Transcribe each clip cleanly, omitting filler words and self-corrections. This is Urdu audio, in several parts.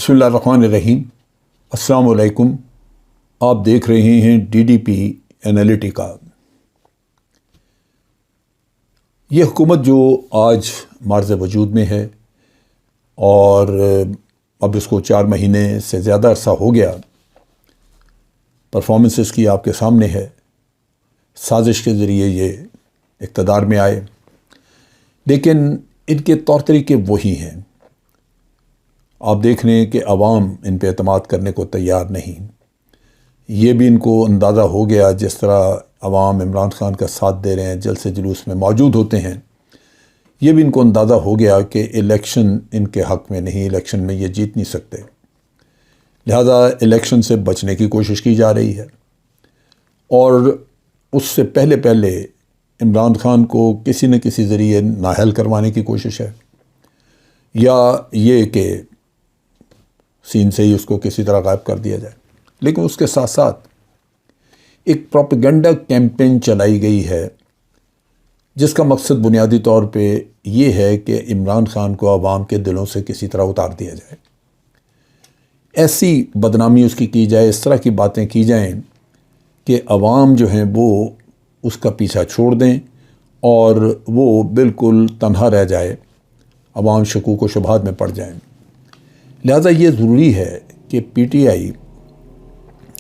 بسم اللہ الرحمن الرحیم۔ السلام علیکم۔ آپ دیکھ رہے ہیں ڈی ڈی پی انالیٹیکا۔ یہ حکومت جو آج معرض وجود میں ہے اور اب اس کو 4 مہینے سے زیادہ عرصہ ہو گیا، پرفارمنسز کی آپ کے سامنے ہے۔ سازش کے ذریعے یہ اقتدار میں آئے، لیکن ان کے طور طریقے وہی ہیں۔ آپ دیکھ رہے ہیں کہ عوام ان پہ اعتماد کرنے کو تیار نہیں۔ یہ بھی ان کو اندازہ ہو گیا، جس طرح عوام عمران خان کا ساتھ دے رہے ہیں، جلسے جلوس میں موجود ہوتے ہیں، یہ بھی ان کو اندازہ ہو گیا کہ الیکشن ان کے حق میں نہیں، الیکشن میں یہ جیت نہیں سکتے، لہذا الیکشن سے بچنے کی کوشش کی جا رہی ہے۔ اور اس سے پہلے عمران خان کو کسی نہ کسی ذریعے نااہل کروانے کی کوشش ہے، یا یہ کہ سین سے ہی اس کو کسی طرح غائب کر دیا جائے۔ لیکن اس کے ساتھ ساتھ ایک پروپیگنڈا کیمپین چلائی گئی ہے، جس کا مقصد بنیادی طور پہ یہ ہے کہ عمران خان کو عوام کے دلوں سے کسی طرح اتار دیا جائے، ایسی بدنامی اس کی جائے، اس طرح کی باتیں کی جائیں کہ عوام جو ہیں وہ اس کا پیچھا چھوڑ دیں اور وہ بالکل تنہا رہ جائے، عوام شکوک و شبہات میں پڑ جائیں۔ لہذا یہ ضروری ہے کہ پی ٹی آئی،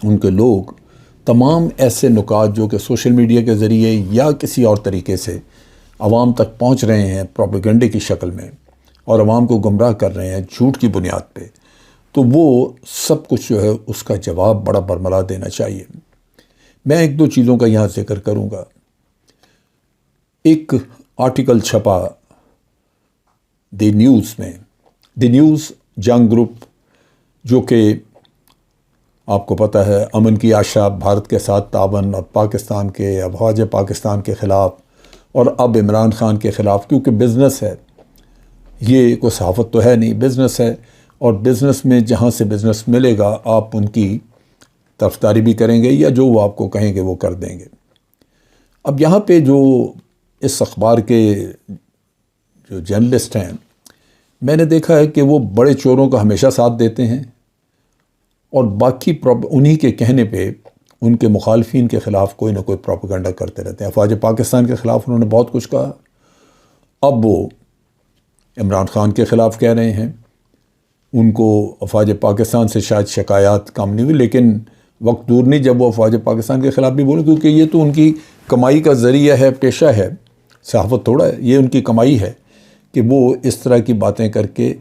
ان کے لوگ، تمام ایسے نکات جو کہ سوشل میڈیا کے ذریعے یا کسی اور طریقے سے عوام تک پہنچ رہے ہیں پروپیگنڈے کی شکل میں، اور عوام کو گمراہ کر رہے ہیں جھوٹ کی بنیاد پہ، تو وہ سب کچھ جو ہے اس کا جواب بڑا برملا دینا چاہیے۔ میں 1-2 چیزوں کا یہاں ذکر کروں گا۔ ایک آرٹیکل چھپا دی نیوز میں، دی نیوز جنگ گروپ، جو کہ آپ کو پتہ ہے امن کی آشا، بھارت کے ساتھ تعاون اور پاکستان کے، افواج پاکستان کے خلاف اور اب عمران خان کے خلاف، کیونکہ بزنس ہے، یہ کوئی صحافت تو ہے نہیں، بزنس ہے، اور بزنس میں جہاں سے بزنس ملے گا آپ ان کی طرفداری بھی کریں گے، یا جو وہ آپ کو کہیں گے وہ کر دیں گے۔ اب یہاں پہ جو اس اخبار کے جو جرنلسٹ ہیں، میں نے دیکھا ہے کہ وہ بڑے چوروں کا ہمیشہ ساتھ دیتے ہیں، اور باقی انہی کے کہنے پہ ان کے مخالفین کے خلاف کوئی نہ کوئی پروپیگنڈا کرتے رہتے ہیں۔ افواج پاکستان کے خلاف انہوں نے بہت کچھ کہا، اب وہ عمران خان کے خلاف کہہ رہے ہیں۔ ان کو افواج پاکستان سے شاید شکایات کم نہیں ہوئی، لیکن وقت دور نہیں جب وہ افواج پاکستان کے خلاف بھی بولیں، کیونکہ یہ تو ان کی کمائی کا ذریعہ ہے، پیشہ ہے، صحافت تھوڑا ہے، یہ ان کی کمائی ہے کہ وہ اس طرح کی باتیں کر کے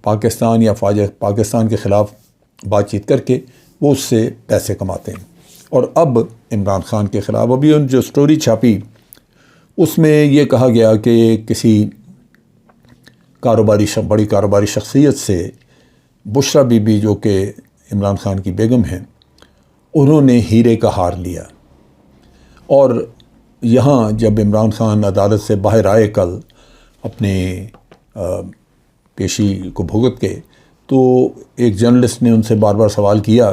پاکستان یا افواج پاکستان کے خلاف بات چیت کر کے وہ اس سے پیسے کماتے ہیں۔ اور اب عمران خان کے خلاف ابھی ان جو سٹوری چھاپی، اس میں یہ کہا گیا کہ کسی بڑی کاروباری شخصیت سے بشرا بی بی، جو کہ عمران خان کی بیگم ہیں، انہوں نے ہیرے کا ہار لیا۔ اور یہاں جب عمران خان عدالت سے باہر آئے کل اپنے پیشی کو بھگت کے، تو ایک جرنلسٹ نے ان سے بار بار سوال کیا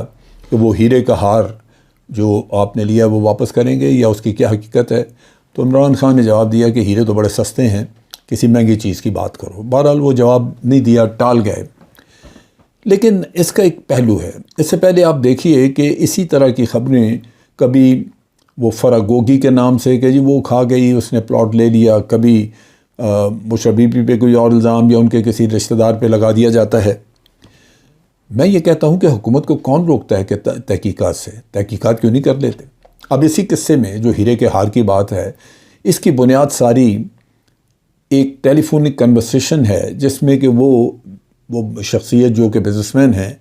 کہ وہ ہیرے کا ہار جو آپ نے لیا وہ واپس کریں گے یا اس کی کیا حقیقت ہے؟ تو عمران خان نے جواب دیا کہ ہیرے تو بڑے سستے ہیں، کسی مہنگی چیز کی بات کرو۔ بہرحال وہ جواب نہیں دیا، ٹال گئے۔ لیکن اس کا ایک پہلو ہے۔ اس سے پہلے آپ دیکھیے کہ اسی طرح کی خبریں کبھی وہ فراگوگی کے نام سے کہ جی وہ کھا گئی، اس نے پلاٹ لے لیا، کبھی بشرا بی بی پہ کوئی اور الزام یا ان کے کسی رشتہ دار پہ لگا دیا جاتا ہے۔ میں یہ کہتا ہوں کہ حکومت کو کون روکتا ہے کہ تحقیقات کیوں نہیں کر لیتے؟ اب اسی قصے میں جو ہیرے کے ہار کی بات ہے، اس کی بنیاد ساری ایک ٹیلی فونک کنورسیشن ہے، جس میں کہ وہ شخصیت جو کہ بزنس مین ہیں،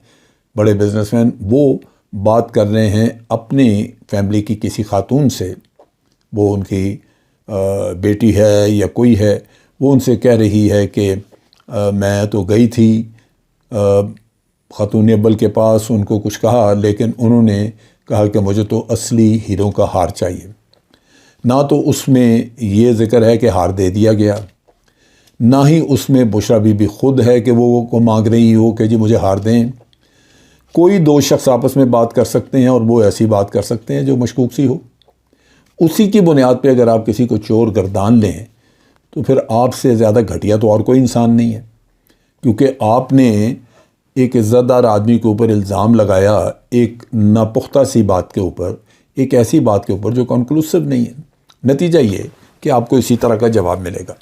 بڑے بزنس مین، وہ بات کر رہے ہیں اپنی فیملی کی کسی خاتون سے، وہ ان کی بیٹی ہے یا کوئی ہے، وہ ان سے کہہ رہی ہے کہ میں تو گئی تھی خاتون ابل کے پاس، ان کو کچھ کہا، لیکن انہوں نے کہا کہ مجھے تو اصلی ہیروں کا ہار چاہیے۔ نہ تو اس میں یہ ذکر ہے کہ ہار دے دیا گیا، نہ ہی اس میں بشرا بی بی خود ہے کہ وہ کو مانگ رہی ہو کہ جی مجھے ہار دیں۔ کوئی 2 شخص آپس میں بات کر سکتے ہیں، اور وہ ایسی بات کر سکتے ہیں جو مشکوک سی ہو۔ اسی کی بنیاد پہ اگر آپ کسی کو چور گردان لیں تو پھر آپ سے زیادہ گھٹیا تو اور کوئی انسان نہیں ہے، کیونکہ آپ نے ایک عزت دار آدمی کے اوپر الزام لگایا ایک ناپختہ سی بات کے اوپر، ایک ایسی بات کے اوپر جو کنکلوسیو نہیں ہے، نتیجہ یہ کہ آپ کو اسی طرح کا جواب ملے گا۔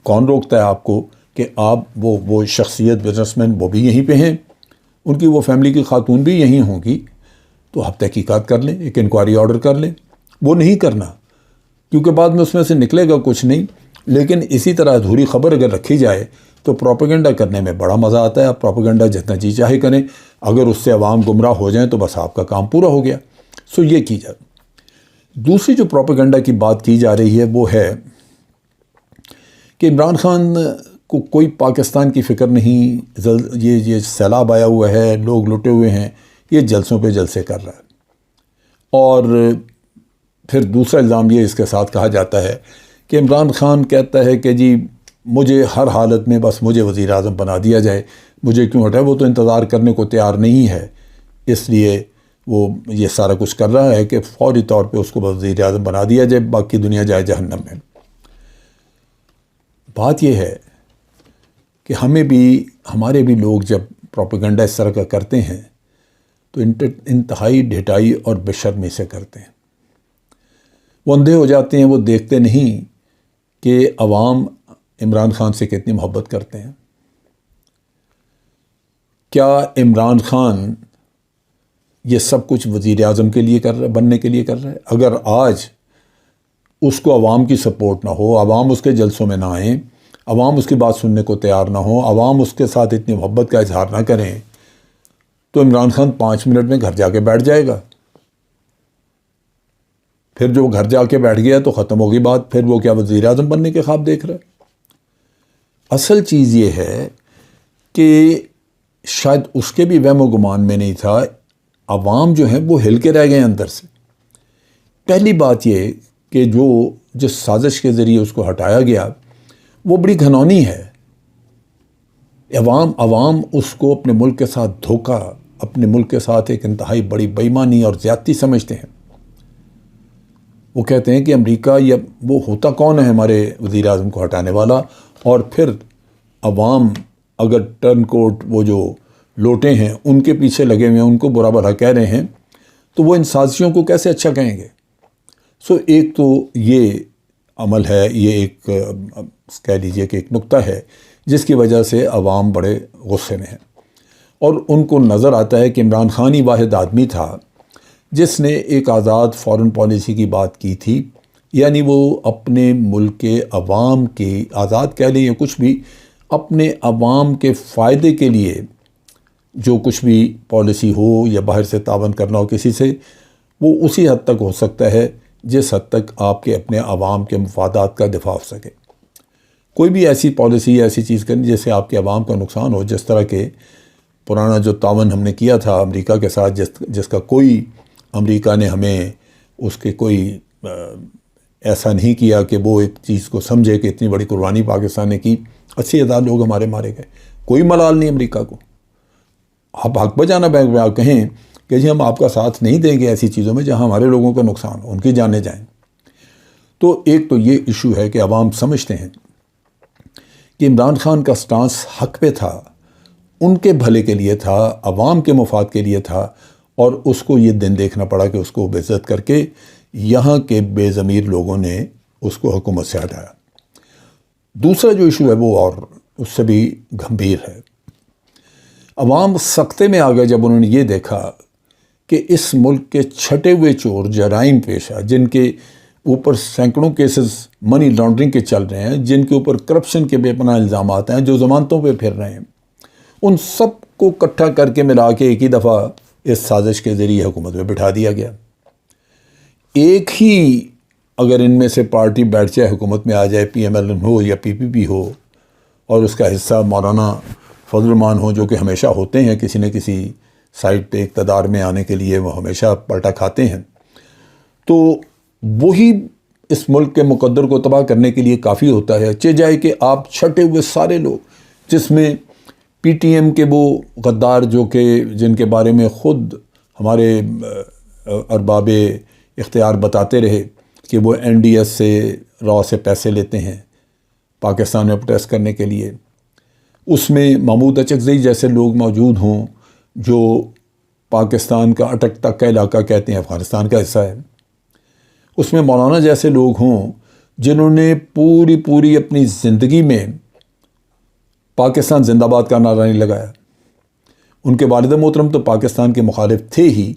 کون روکتا ہے آپ کو کہ آپ وہ شخصیت بزنس مین وہ بھی یہیں پہ ہیں، ان کی وہ فیملی کی خاتون بھی یہیں ہوں گی، تو آپ تحقیقات کر لیں، ایک انکوائری آرڈر کر لیں۔ وہ نہیں کرنا کیونکہ بعد میں اس میں سے نکلے گا کچھ نہیں، لیکن اسی طرح ادھوری خبر اگر رکھی جائے تو پروپیگنڈا کرنے میں بڑا مزہ آتا ہے۔ آپ پروپیگنڈا جتنا جی چاہے کریں، اگر اس سے عوام گمراہ ہو جائیں تو بس آپ کا کام پورا ہو گیا۔ سو یہ کی جائے۔ دوسری جو پروپیگنڈا کی بات کی جا رہی ہے وہ ہے کہ عمران خان کو کوئی پاکستان کی فکر نہیں، یہ سیلاب آیا ہوا ہے، لوگ لٹے ہوئے ہیں، یہ جلسوں پہ جلسے کر رہا ہے۔ اور پھر دوسرا الزام یہ اس کے ساتھ کہا جاتا ہے کہ عمران خان کہتا ہے کہ جی مجھے ہر حالت میں بس مجھے وزیر اعظم بنا دیا جائے، مجھے کیوں ہٹائے، وہ تو انتظار کرنے کو تیار نہیں ہے، اس لیے وہ یہ سارا کچھ کر رہا ہے کہ فوری طور پہ اس کو وزیر اعظم بنا دیا جائے، باقی دنیا جائے جہنم میں۔ بات یہ ہے کہ ہمارے بھی لوگ جب پروپیگنڈا اس طرح کا کرتے ہیں تو انتہائی ڈھٹائی اور بے شرمی سے کرتے ہیں۔ وہ اندھے ہو جاتے ہیں، وہ دیکھتے نہیں کہ عوام عمران خان سے کتنی محبت کرتے ہیں۔ کیا عمران خان یہ سب کچھ وزیر اعظم کے لیے کر رہا ہے، بننے کے لیے کر رہا ہے؟ اگر آج اس کو عوام کی سپورٹ نہ ہو، عوام اس کے جلسوں میں نہ آئیں، عوام اس کی بات سننے کو تیار نہ ہو، عوام اس کے ساتھ اتنی محبت کا اظہار نہ کریں، تو عمران خان 5 منٹ میں گھر جا کے بیٹھ جائے گا۔ پھر جو گھر جا کے بیٹھ گیا تو ختم ہوگی بات، پھر وہ کیا وزیر اعظم بننے کے خواب دیکھ رہا ہے؟ اصل چیز یہ ہے کہ شاید اس کے بھی وہم و گمان میں نہیں تھا، عوام جو ہیں وہ ہل کے رہ گئے اندر سے۔ پہلی بات یہ کہ جس سازش کے ذریعے اس کو ہٹایا گیا وہ بڑی گھنونی ہے۔ عوام اس کو اپنے ملک کے ساتھ دھوکہ، اپنے ملک کے ساتھ ایک انتہائی بڑی بے ایمانی اور زیادتی سمجھتے ہیں۔ وہ کہتے ہیں کہ امریکہ یا وہ ہوتا کون ہے ہمارے وزیر اعظم کو ہٹانے والا، اور پھر عوام اگر ٹرن کوٹ وہ جو لوٹے ہیں ان کے پیچھے لگے ہوئے ہیں، ان کو برا بھلا کہہ رہے ہیں، تو وہ ان سازشوں کو کیسے اچھا کہیں گے؟ سو ایک تو یہ عمل ہے، یہ ایک کہہ لیجئے کہ ایک نقطہ ہے جس کی وجہ سے عوام بڑے غصے میں ہیں، اور ان کو نظر آتا ہے کہ عمران خان ہی واحد آدمی تھا جس نے ایک آزاد فارن پالیسی کی بات کی تھی، یعنی وہ اپنے ملک کے عوام کے، آزاد کہہ لیں یا کچھ بھی، اپنے عوام کے فائدے کے لیے جو کچھ بھی پالیسی ہو یا باہر سے تعاون کرنا ہو کسی سے، وہ اسی حد تک ہو سکتا ہے جس حد تک آپ کے اپنے عوام کے مفادات کا دفاع ہو سکے۔ کوئی بھی ایسی پالیسی یا ایسی چیز کرنی جس سے آپ کے عوام کا نقصان ہو، جس طرح کے پرانا جو تعاون ہم نے کیا تھا امریکہ کے ساتھ، جس کا کوئی امریکہ نے ہمیں اس کے کوئی ایسا نہیں کیا کہ وہ ایک چیز کو سمجھے کہ اتنی بڑی قربانی پاکستان نے کی، 80,000 لوگ ہمارے مارے گئے، کوئی ملال نہیں امریکہ کو۔ آپ حق بجانا آپ کہیں کہ جی ہم آپ کا ساتھ نہیں دیں گے ایسی چیزوں میں جہاں ہمارے لوگوں کا نقصان ہو، ان کی جانیں جائیں۔ تو ایک تو یہ ایشو ہے کہ عوام سمجھتے ہیں کہ عمران خان کا سٹانس حق پہ تھا، ان کے بھلے کے لیے تھا، عوام کے مفاد کے لیے تھا، اور اس کو یہ دن دیکھنا پڑا کہ اس کو بے عزت کر کے یہاں کے بے ضمیر لوگوں نے اس کو حکومت سے ہٹایا۔ دوسرا جو ایشو ہے وہ اور اس سے بھی گھمبیر ہے۔ عوام سکتے میں آ گئے جب انہوں نے یہ دیکھا کہ اس ملک کے چھٹے ہوئے چور، جرائم پیشہ، جن کے اوپر سینکڑوں کیسز منی لانڈرنگ کے چل رہے ہیں، جن کے اوپر کرپشن کے بے پناہ الزامات ہیں، جو ضمانتوں پہ پھر رہے ہیں، ان سب کو اکٹھا کر کے ملا کے ایک ہی دفعہ اس سازش کے ذریعے حکومت میں بٹھا دیا گیا۔ ایک ہی اگر ان میں سے پارٹی بیٹھ جائے، حکومت میں آ جائے، پی ایم ایل این ہو یا پی پی پی ہو، اور اس کا حصہ مولانا فضل الرحمان ہو، جو کہ ہمیشہ ہوتے ہیں کسی نہ کسی سائٹ پہ اقتدار میں آنے کے لیے، وہ ہمیشہ پلٹا کھاتے ہیں، تو وہی اس ملک کے مقدر کو تباہ کرنے کے لیے کافی ہوتا ہے۔ چہ جائے کہ آپ چھٹے ہوئے سارے لوگ، جس میں پی ٹی ایم کے وہ غدار جو کہ جن کے بارے میں خود ہمارے ارباب اختیار بتاتے رہے کہ وہ این ڈی ایس سے، را سے پیسے لیتے ہیں پاکستان میں پروٹیسٹ کرنے کے لیے، اس میں محمود اچکزئی جیسے لوگ موجود ہوں جو پاکستان کا اٹکتا کا علاقہ کہتے ہیں، افغانستان کا حصہ ہے، اس میں مولانا جیسے لوگ ہوں جنہوں نے پوری اپنی زندگی میں پاکستان زندہ باد کا نعرہ نہیں لگایا. ان کے والد محترم تو پاکستان کے مخالف تھے ہی،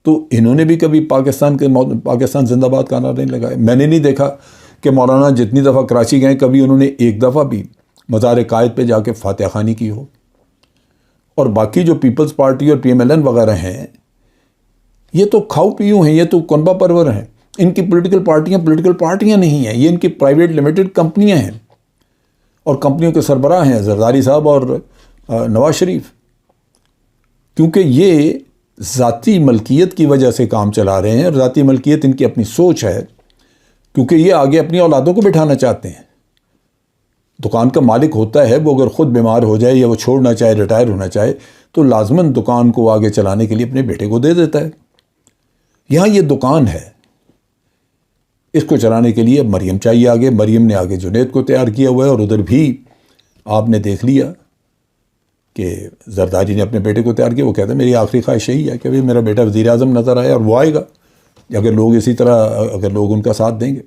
تو انہوں نے بھی کبھی پاکستان زندہ باد کا نعرہ نہیں لگایا. میں نے نہیں دیکھا کہ مولانا جتنی دفعہ کراچی گئے کبھی انہوں نے ایک دفعہ بھی مزار قائد پہ جا کے فاتحہ خوانی کی ہو. اور باقی جو پیپلز پارٹی اور PMLN وغیرہ ہیں، یہ تو کھاؤ پیوں ہیں، یہ تو کنبہ پرور ہیں. ان کی پولیٹیکل پارٹیاں نہیں ہیں، یہ ان کی پرائیویٹ لمیٹڈ کمپنیاں ہیں، اور کمپنیوں کے سربراہ ہیں زرداری صاحب اور نواز شریف. کیونکہ یہ ذاتی ملکیت کی وجہ سے کام چلا رہے ہیں، اور ذاتی ملکیت ان کی اپنی سوچ ہے، کیونکہ یہ آگے اپنی اولادوں کو بٹھانا چاہتے ہیں. دکان کا مالک ہوتا ہے، وہ اگر خود بیمار ہو جائے یا وہ چھوڑنا چاہے، ریٹائر ہونا چاہے، تو لازماً دکان کو آگے چلانے کے لیے اپنے بیٹے کو دے دیتا ہے. یہاں یہ دکان ہے، اس کو چلانے کے لیے مریم چاہیے آگے. مریم نے آگے جنید کو تیار کیا ہوا ہے، اور ادھر بھی آپ نے دیکھ لیا کہ زرداری نے اپنے بیٹے کو تیار کیا. وہ کہتا ہے میری آخری خواہش یہی ہے کہ میرا بیٹا وزیر اعظم نظر آئے، اور وہ آئے گا اگر لوگ اسی طرح، اگر لوگ ان کا ساتھ دیں گے.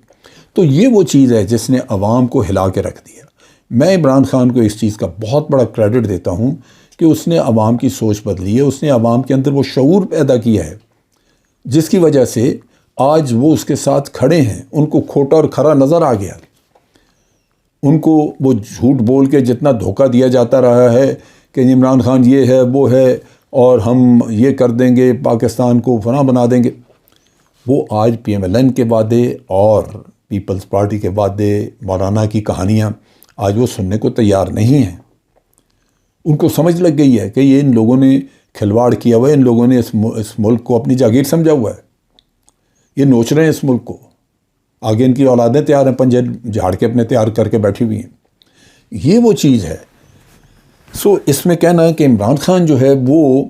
تو یہ وہ چیز ہے جس نے عوام کو ہلا کے رکھ دیا. میں عمران خان کو اس چیز کا بہت بڑا کریڈٹ دیتا ہوں کہ اس نے عوام کی سوچ بدلی ہے، اس نے عوام کے اندر وہ شعور پیدا کیا ہے جس کی وجہ سے آج وہ اس کے ساتھ کھڑے ہیں. ان کو کھوٹا اور کھرا نظر آ گیا. ان کو وہ جھوٹ بول کے جتنا دھوکہ دیا جاتا رہا ہے کہ عمران خان یہ ہے وہ ہے اور ہم یہ کر دیں گے، پاکستان کو فنا بنا دیں گے، وہ آج PMLN کے وعدے اور پیپلز پارٹی کے وعدے، مولانا کی کہانیاں آج وہ سننے کو تیار نہیں ہیں. ان کو سمجھ لگ گئی ہے کہ یہ ان لوگوں نے کھلواڑ کیا ہوا ہے، ان لوگوں نے اس ملک کو اپنی جاگیر سمجھا ہوا ہے. یہ نوچ رہے ہیں اس ملک کو. آگے ان کی اولادیں تیار ہیں، پنجے جھاڑ کے اپنے تیار کر کے بیٹھی ہوئی ہیں. یہ وہ چیز ہے. سو اس میں کہنا ہے کہ عمران خان جو ہے وہ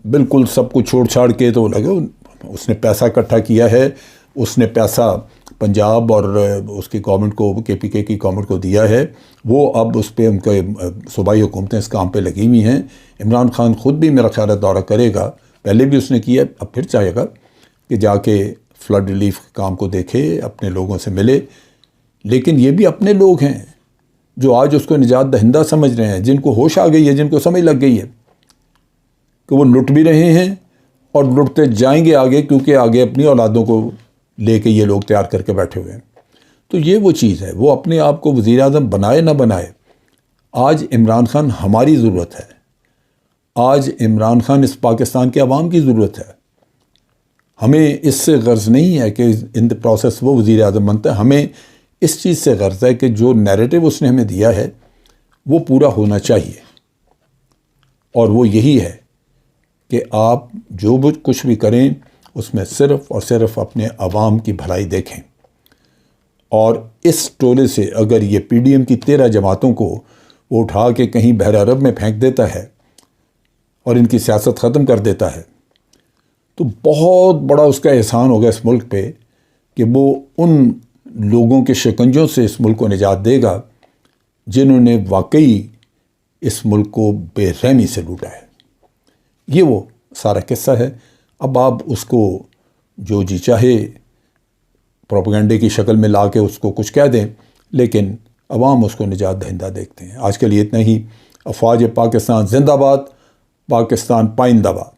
بالکل سب کو چھوڑ چھاڑ کے تو لگے، اس نے پیسہ اکٹھا کیا ہے، اس نے پیسہ پنجاب اور اس کی گورنمنٹ کو، KPK کی گورنمنٹ کو دیا ہے. وہ اب اس پہ ان کے صوبائی حکومتیں اس کام پہ لگی ہوئی ہیں. عمران خان خود بھی میرا خیال ہے دورہ کرے گا، پہلے بھی اس نے کیا، اب پھر چاہے گا کہ جا کے فلڈ ریلیف کام کو دیکھے، اپنے لوگوں سے ملے. لیکن یہ بھی اپنے لوگ ہیں جو آج اس کو نجات دہندہ سمجھ رہے ہیں، جن کو ہوش آ گئی ہے، جن کو سمجھ لگ گئی ہے کہ وہ لٹ بھی رہے ہیں اور لٹتے جائیں گے آگے، کیونکہ آگے اپنی اولادوں کو لے کے یہ لوگ تیار کر کے بیٹھے ہوئے ہیں. تو یہ وہ چیز ہے. وہ اپنے آپ کو وزیر اعظم بنائے نہ بنائے، آج عمران خان ہماری ضرورت ہے. آج عمران خان اس پاکستان کے عوام کی ضرورت ہے. ہمیں اس سے غرض نہیں ہے کہ ان دی پروسیس وہ وزیر اعظم بنتا ہے. ہمیں اس چیز سے غرض ہے کہ جو نیریٹو اس نے ہمیں دیا ہے وہ پورا ہونا چاہیے. اور وہ یہی ہے کہ آپ جو کچھ بھی کریں اس میں صرف اور صرف اپنے عوام کی بھلائی دیکھیں. اور اس ٹولے سے اگر یہ PDM کی 13 جماعتوں کو وہ اٹھا کے کہیں بحر عرب میں پھینک دیتا ہے اور ان کی سیاست ختم کر دیتا ہے، تو بہت بڑا اس کا احسان ہوگا اس ملک پہ کہ وہ ان لوگوں کے شکنجوں سے اس ملک کو نجات دے گا جنہوں نے واقعی اس ملک کو بے رحمی سے لوٹا ہے. یہ وہ سارا قصہ ہے. اب آپ اس کو جو جی چاہے پروپیگنڈے کی شکل میں لا کے اس کو کچھ کہہ دیں، لیکن عوام اس کو نجات دہندہ دیکھتے ہیں. آج کے لیے اتنا ہی. افواج پاکستان زندہ باد، پاکستان پائندہ باد.